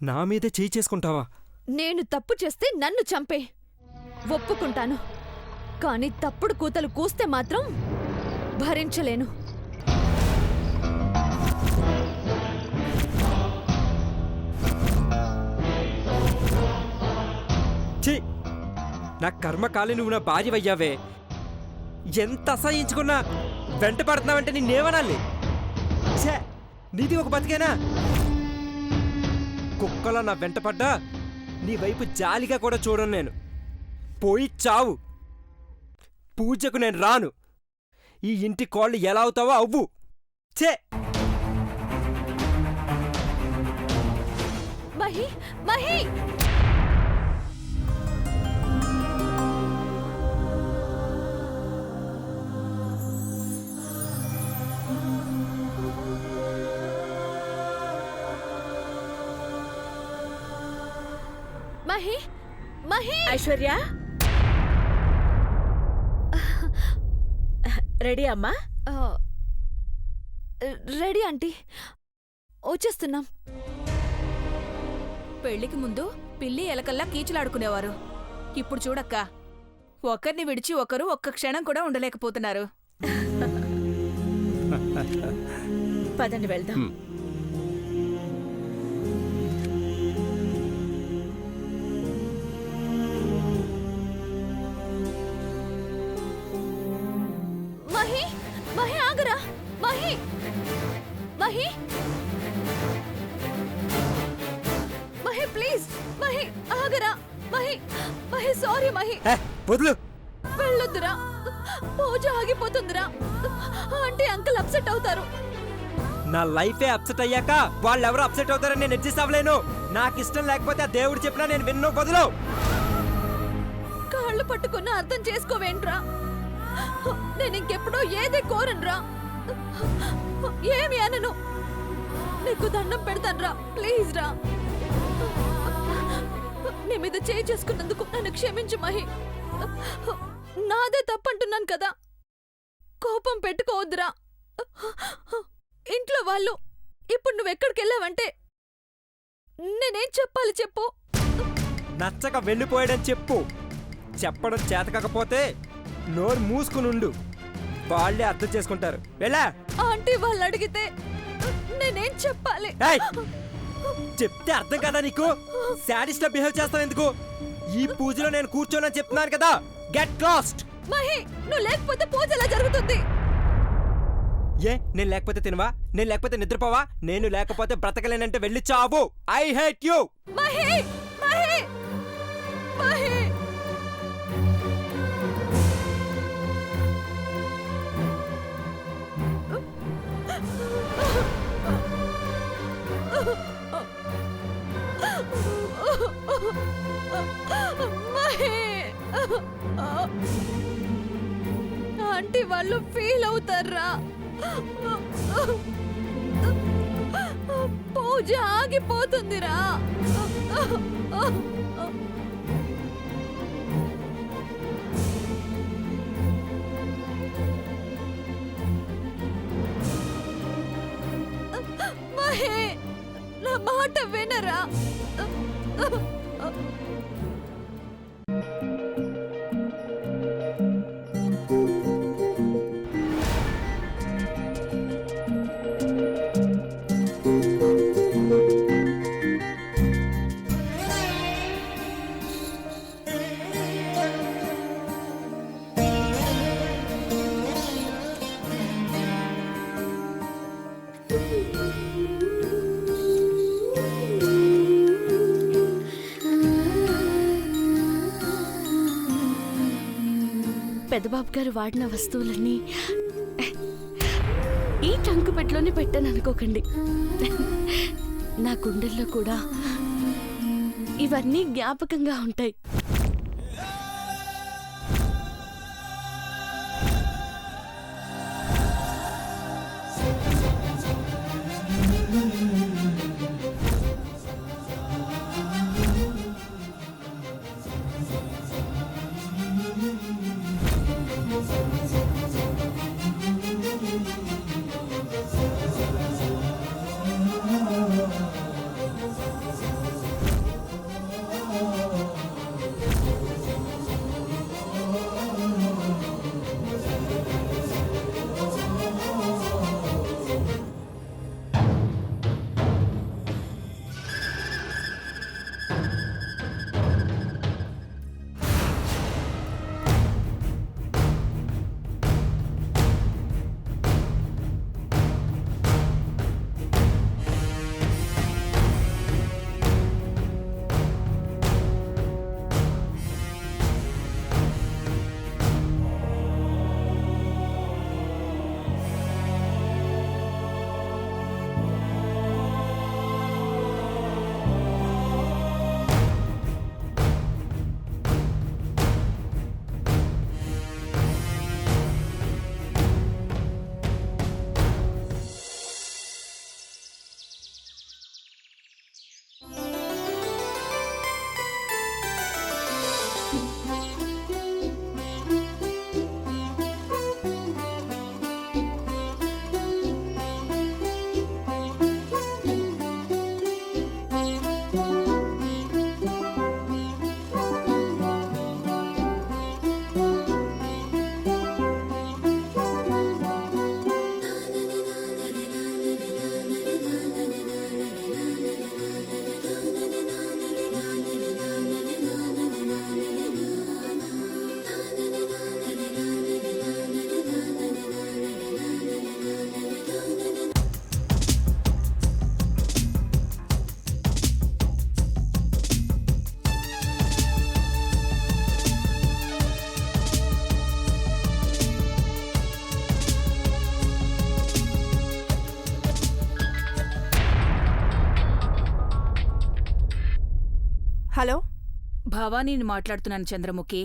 నా మీదే చేయి చేసుకుంటావా? నేను తప్పు చేస్తే నన్ను చంపే, ఒప్పుకుంటాను. కానీ తప్పుడు కూతలు కూస్తే మాత్రం భరించలేను. ఛీ, నా కర్మకాలి నువ్వు నా భార్యవయ్యావే. ఎంత అసహించుకున్నా వెంట పడుతున్నావంటే నిన్నేమనాలి? ఛే, నీది ఒక బతికేనా? కుక్కలా నా వెంట పడ్డా నీ వైపు జాలిగా కూడా చూడను నేను. పోయి చావు. పూజకు నేను రాను. ఈ ఇంటి కోళ్ళు ఎలా అవుతావో అవ్వు. ఛే! మహి, మహి! మహి, మహి! ఐశ్వర్య, రెడీ అమ్మా? రెడీ ఆంటీ, వచ్చేస్తున్నాం. పెళ్లికి ముందు పిల్లి ఎలకల్లా కీచులాడుకునేవారు. ఇప్పుడు చూడక్క, ఒకరిని విడిచి ఒకరు ఒక్క క్షణం కూడా ఉండలేకపోతున్నారు. పదండి వెళ్దాం. మహి, మహి ఆగరా! మహి, మహి, మహి ప్లీజ్! మహి ఆగరా! మహి, మహి సారీ మహి. వదులు. వెళ్ళొద్దురా, పూజ ఆగిపోతుందిరా. ఆంటీ అంకుల్ అప్సెట్ అవుతారు. నా లైఫే అప్సెట్ అయ్యాక వాళ్ళెవరో అప్సెట్ అవుతారని నేను అడ్జస్ట్ అవ్వలేను. నాకు ఇష్టం లేకపోతే ఆ దేవుడు చెప్పినా నేను విన్ను. వదులు. కాళ్ళు పట్టుకున్న అర్థం చేసుకోవేంట్రా? నేను ఇంకెప్పుడూ ఏదే కోరనురా, ఏమి అనను. నీకు దండం పెడతానురా, ప్లీజ్ రా. నీ మీద చేయి చేసుకున్నందుకు నన్ను క్షమించు మహి. నాదే తప్పంటున్నాను కదా, కోపం పెట్టుకోవద్దురా. ఇంట్లో వాళ్ళు ఇప్పుడు నువ్వెక్కడికి వెళ్ళావంటే నేనేం చెప్పాలి చెప్పు? నచ్చక వెళ్ళిపోయాడని చెప్పు. చెప్పడం చేతకాకపోతే నోరు మూసుకునుండు. వాళ్ళే అర్థం చేసుకుంటారు. వెళ్ళా. ఆంటీ వాళ్ళు అడిగితే నేనేం చెప్పాలి? చెప్తే అర్థం కదా నీకు? శాడిస్ట్ లా బిహేవ్ చేస్తావు ఎందుకు? ఈ పూజలో నేను కూర్చోనని చెప్తున్నాను కదా. Get lost. మహి, నువ్వు లేకపోతే పూజ ఎలా జరుగుతుంది? ఏ, నేను లేకపోతే తినవా? నేను లేకపోతే నిద్రపోవా? నేను లేకపోతే బ్రతకలేనంటే వెళ్ళి చావు. I hate you. Mahi, Mahi, Mahi! Aunty వాళ్ళు ఫీల్ అవుతారా? పూజ ఆగిపోతుందిరా. మహి, నా మాట వినరా? పెద్దబాబు గారు వాడిన వస్తువులన్నీ ఈ టంకు పెట్టులోనే పెట్టాను అనుకోకండి. నా గుండెల్లో కూడా ఇవన్నీ జ్ఞాపకంగా ఉంటాయి. హలో భవానీని మాట్లాడుతున్నాను చంద్రముఖి.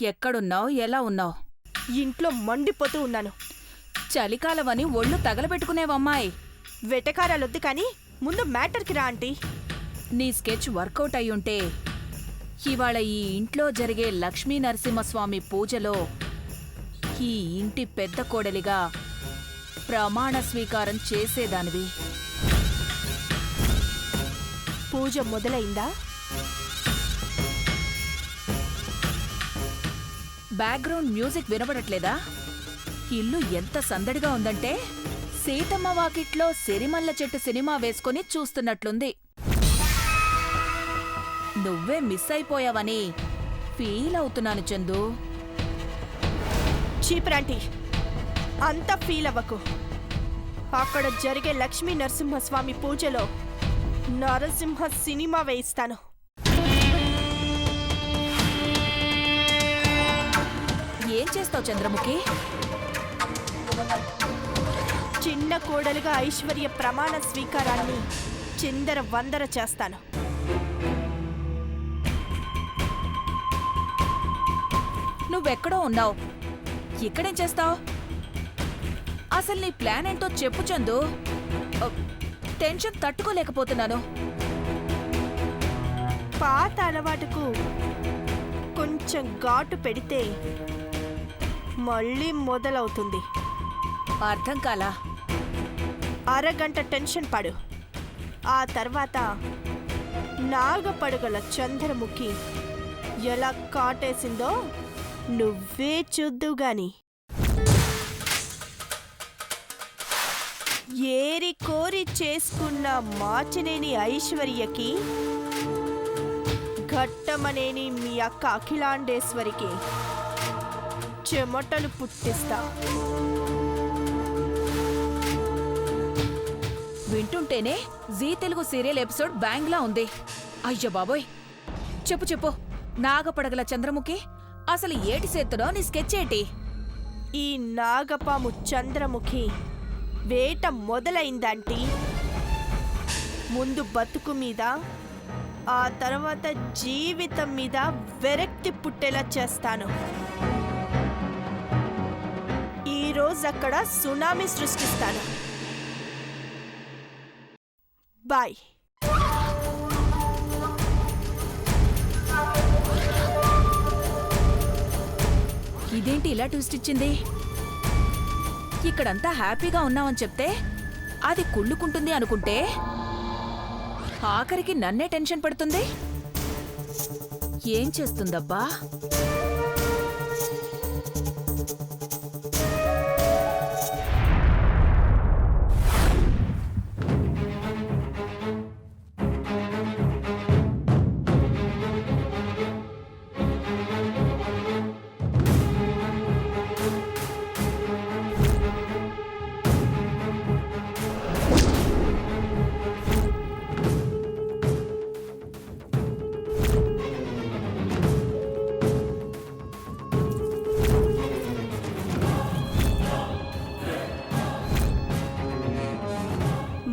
ఎక్కడున్నావు, ఎలా ఉన్నావు? ఇంట్లో మండిపోతూ ఉన్నాను. చలికాలమని ఒళ్ళు తగలబెట్టుకునేవమ్మాయి. వెటకారాలొద్దు కానీ ముందు మ్యాటర్కి రా ఆంటీ. నీ స్కెచ్ వర్కౌట్ అయ్యుంటే ఇవాళ ఈ ఇంట్లో జరిగే లక్ష్మీ నరసింహస్వామి పూజలో ఈ ఇంటి పెద్ద కోడలిగా ప్రమాణ స్వీకారం చేసేదానివి. పూజ మొదలైందా? Background music వినబడట్లేదా? ఇల్లు ఎంత సందడిగా ఉందంటే సీతమ్మ వాకిట్లో సిరిమల్ల చెట్టు సినిమా వేసుకొని చూస్తున్నట్లుంది. నువ్వే మిస్ అయిపోయావని ఫీల్ అవుతున్నాను చందు. చీపరాంటీ, అంత ఫీల్ అవ్వకు. అక్కడ జరిగే లక్ష్మీ నరసింహస్వామి పూజలో నరసింహ సినిమా వేయిస్తాను. ఏం చేస్తావు చంద్రముఖి? చిన్న కోడలుగా ఐశ్వర్య ప్రమాణ స్వీకారాన్ని చిందర వందర చేస్తాను. నువ్వెక్కడో ఉన్నావు, ఇక్కడేం చేస్తావు? అసలు నీ ప్లాన్ ఏంటో చెప్పు చందు. టెన్షన్ తట్టుకోలేకపోతున్నాను. పాత అలవాటుకు కొంచెం ఘాటు పెడితే మళ్ళీ మొదలవుతుంది. అర్థం కాలా? అరగంట టెన్షన్ పడు. ఆ తర్వాత నాగపడుగల చంద్రముఖి ఎలా కాటేసిందో నువ్వే చూద్దుగాని. ఏరి కోరి చేసుకున్న మాచనేని ఐశ్వర్యకి, ఘట్టమనేని మీ అక్క అఖిలాండేశ్వరికి చెమటలు పుట్టిస్తా. వింటుంటేనే జీ తెలుగు సీరియల్ ఎపిసోడ్ బ్యాంగ్లా ఉంది. అయ్యో బాబోయ్, చెప్పు చెప్పు. నాగపడగల చంద్రముఖి అసలు ఏటి సేత్తునో నీ స్కెచ్ ఏంటి? ఈ నాగపాము చంద్రముఖి వేట మొదలైందంటీ. ముందు బతుకు మీద, ఆ తర్వాత జీవితం మీద విరక్తి పుట్టేలా చేస్తాను. ఈరోజు అక్కడ సునామీ సృష్టిస్తాను. బాయ్. ఇదేంటి ఇలా ట్విస్ట్ ఇచ్చింది? ఇక్కడంతా హ్యాపీగా ఉన్నామని చెప్తే అది కుళ్ళుకుంటుంది అనుకుంటే ఆఖరికి నన్నే టెన్షన్ పడుతుంది. ఏం చేస్తుందబ్బా?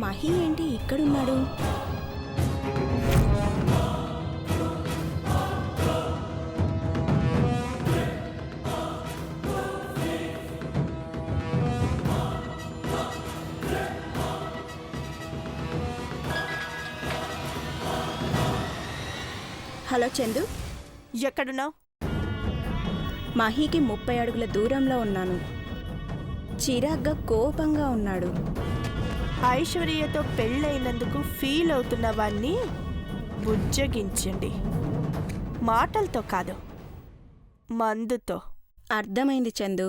మహి ఏంటి ఇక్కడున్నాడు? హలో చందు, ఎక్కడున్నావు? మహీకి 30 అడుగుల దూరంలో ఉన్నాను. చిరాగ్గా కోపంగా ఉన్నాడు. ఐశ్వర్యతో పెళ్ళైనందుకు ఫీల్ అవుతున్న వాణ్ణి బుజ్జగించండి. మాటలతో కాదు, మందుతో. అర్థమైంది చందు,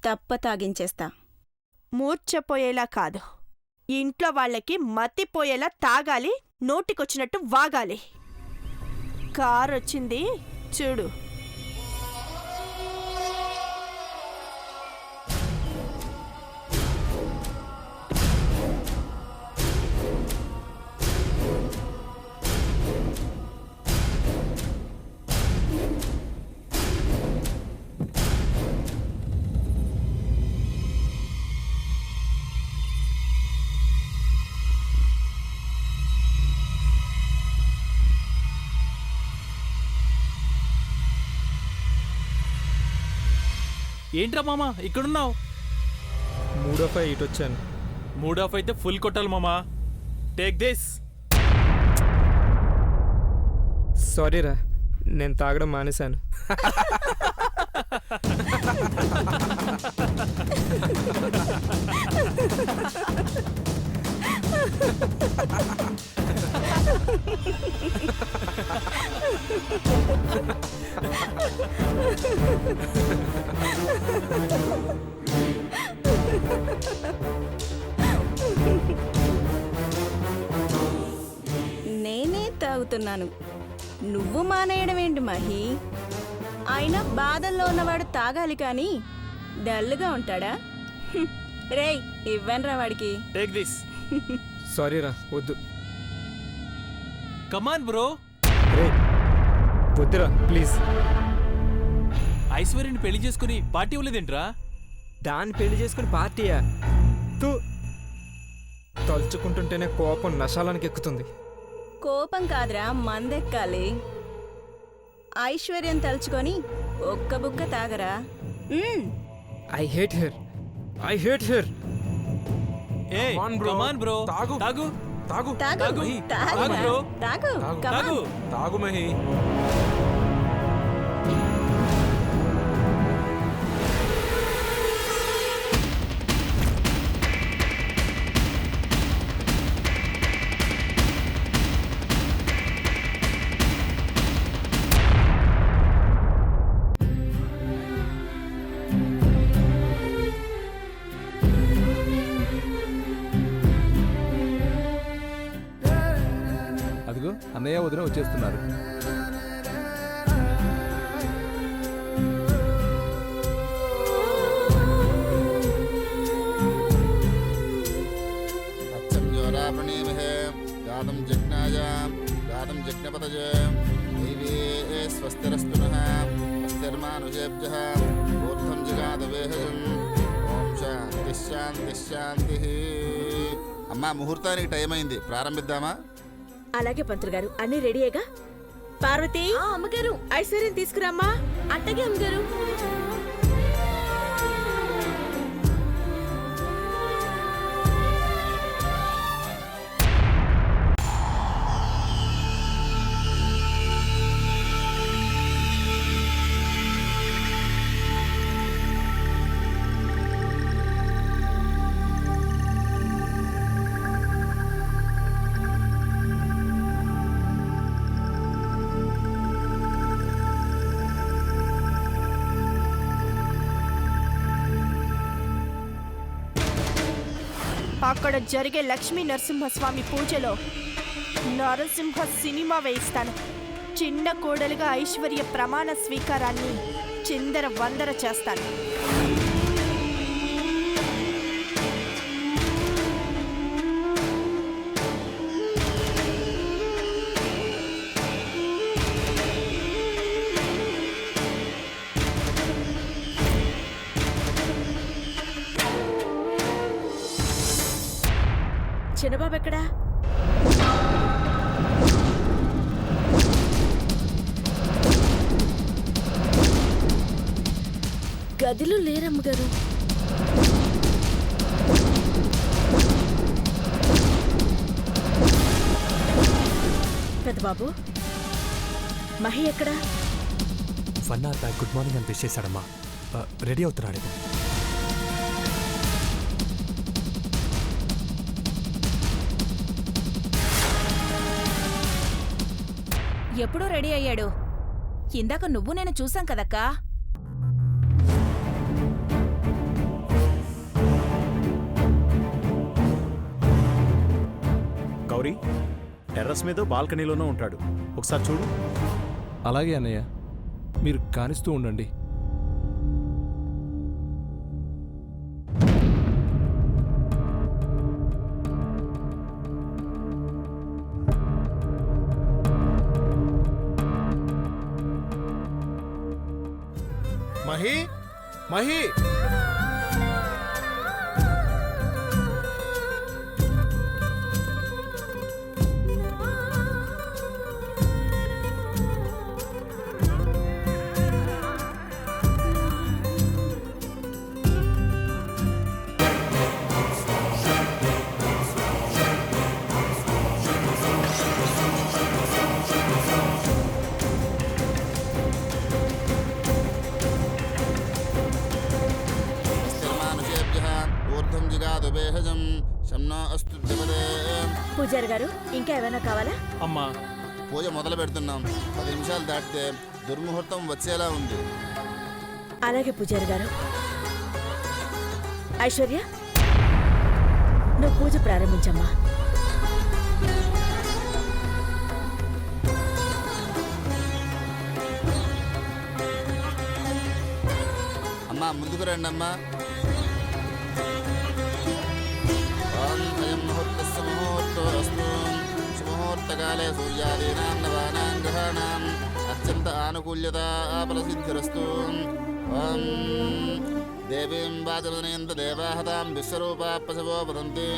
తప్ప తాగించేస్తా. మూర్ఛపోయేలా కాదు, ఇంట్లో వాళ్ళకి మతిపోయేలా తాగాలి, నోటికొచ్చినట్టు వాగాలి. కారొచ్చింది చూడు. ఏంట్రా మామా ఇక్కడున్నావు? మూడో ఫై ఇటు వచ్చాను. మూడ్ ఆఫ్ అయితే ఫుల్ కొట్టాలి మామా. Take this. సారీరా, నేను తాగడం మానేశాను. నేనే తాగుతున్నాను, నువ్వు మానేయడం ఏంటి మహి? అయినా బాధల్లో ఉన్నవాడు తాగాలి కానీ డల్గా ఉంటాడా? రేయ్, ఇవ్వనురా వాడికి. Take this. సారీరా, వద్దు. కమాన్ బ్రో. రే వద్దురా ప్లీజ్. ఐశ్వర్యని పెళ్లి చేసుకుని పార్టీ ఇవ్వలేదేంట్రా? దాన్ని పెళ్లి చేసుకుని పార్టీయా? తూ, తలుచుకుంటుంటేనే కోపం నశాలానికి ఎక్కుతుంది. కోపం కాదురా, మందెక్కాలి. ఐశ్వర్యం తలుచుకొని ఒక్క బుక్క తాగరా. I hate her, I hate her. ఏ కమాన్ బ్రో. తాగు తాగు తాగు తాగు. తాగురా. తాగు బ్రో. తాగు come on. తాగు. తాగు మహి. అదిగో అన్నయ్య వదిన వచ్చేస్తున్నారు. అచ్చంజోరాపణీమహే గాతం జజ్ఞాయాం గాతం జజ్ఞపతజే దేవీ స్వస్తిరస్తునః స్వస్తిర్మానుషేభ్యః ఊర్ధ్వం జిగాదవేహజం. ఓం శాంతి శాంతి శాంతి. అమ్మా, ముహూర్తానికి టైం అయింది, ప్రారంభిద్దామా? అలాగే పంతులు గారు, అన్ని రెడీయేగా? పార్వతి, అమ్మగారు ఐశ్వర్యం తీసుకురామ్మా. అట్టగే అమ్మగారు. అక్కడ జరిగే లక్ష్మీ నరసింహస్వామి పూజలో నరసింహ సినిమా వేయిస్తాను. చిన్న కోడలుగా ఐశ్వర్య ప్రమాణ స్వీకారాన్ని చిందర వందర చేస్తాను. చిన్నబాబు ఎక్కడా? గదిలో లేరమ్మగారు. పెద్దబాబు, మహి ఎక్కడా? ఫన్నా బ్యాగ్ గుడ్ మార్నింగ్ అని విష్ చేశాడమ్మా. రెడీ అవుతున్నాడు. ఎప్పుడూ రెడీ అయ్యాడు. ఇందాక నువ్వు నేను చూసాం కదక్కా. గౌరీ, టెర్రస్ మీద బాల్కనీలోనూ ఉంటాడు, ఒకసారి చూడు. అలాగే అన్నయ్య, మీరు కానిస్తూ ఉండండి. మహి, మహి. ఊర్ధ్వం జిగాదు భేషజం శంనో అస్తు ద్విపదే. పూజారి గారు ఇంకా ఏమైనా కావాలా? అమ్మా పూజ మొదలు పెడుతున్నాం. 10 నిమిషాలు దాటితే దుర్ముహూర్తం వచ్చేలా ఉంది. అలాగే పూజారి గారు. ఐశ్వర్య, నువ్వు పూజ ప్రారంభించమ్మా. అమ్మా ముందుకు రండి అమ్మా. ఓం అయం ముహూర్తస్య ముహూర్తోऽस्तु. శుభముహూర్తకాలే సూర్యాదీనాం నవానాం గ్రహాణాం అత్యంత ఆనుకూల్యత ఫలసిద్ధిరస్తు. ఓం దేవీం వాచమదనయంత దేవాః తాం విశ్వరూపా పశవో వదంతి.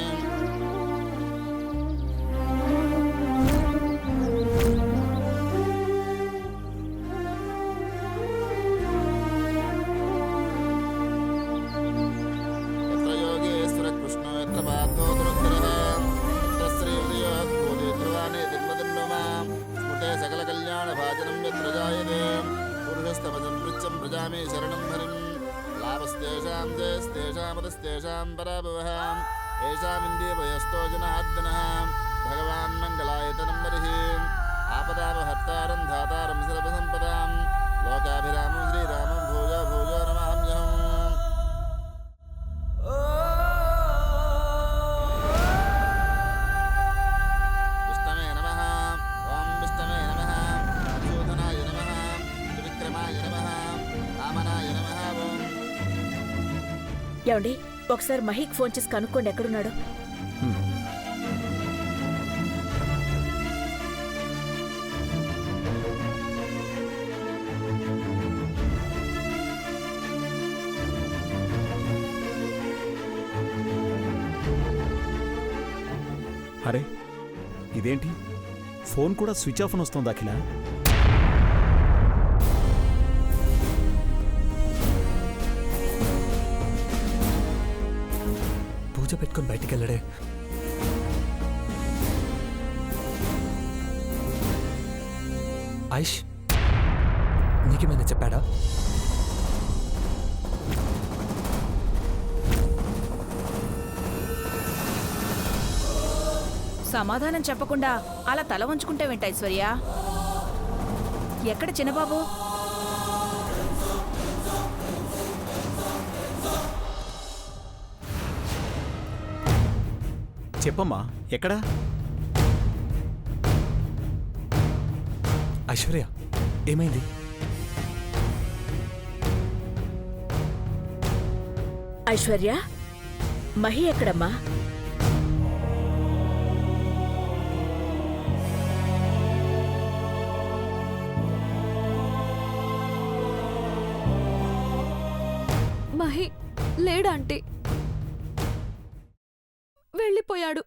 యత్ర యోగేశ్వర కృష్ణో యత్ర పార్థో దురధరః యత్ర శ్రీహృదయోద్భూతి ధ్రువాణి దిన్మదిన్నమా స్మృతే సకల కళ్యాణ భాజనం యత్ర జాయతే పురుషస్తమజం పృచ్చం ప్రజామి శరణం హరిం. లాభస్తేషాం జయస్తేషామతస్తేషాం పరాభవః ఏషామింద్రియభయస్తో జనార్దనః భగవాన్ మంగళాయతనం హరిః. ఆపదామహర్తారం ధాతారం సర్వసంపదాం లోకాభిరామం శ్రీరామం భూయో భూయో నమామ్యహం. విష్ణవే నమః. ఓం విష్ణవే నమః. మధుసూదనాయ నమః. త్రివిక్రమాయ నమః. వామనాయ నమః. ఓం ఏమండి, ఒకసారి మహిక్ ఫోన్ చేసి కనుక్కోండి ఎక్కడున్నాడు. అరే ఇదేంటి ఫోన్ కూడా స్విచ్ ఆఫ్ అని వస్తుంది అఖిల. పూజ పెట్టుకొని బయటికి వెళ్ళడే. ఐష్ నీకేమైనా చెప్పాడా? సమాధానం చెప్పకుండా అలా తల వంచుకుంటే వెంట ఐశ్వర్య. ఎక్కడ చిన్నబాబు? చెప్పమ్మా ఎక్కడా? ఐశ్వర్య ఏమైంది? ఐశ్వర్య, మహి ఎక్కడమ్మా? మహి లేడాంటీ, వెళ్ళిపోయాడు.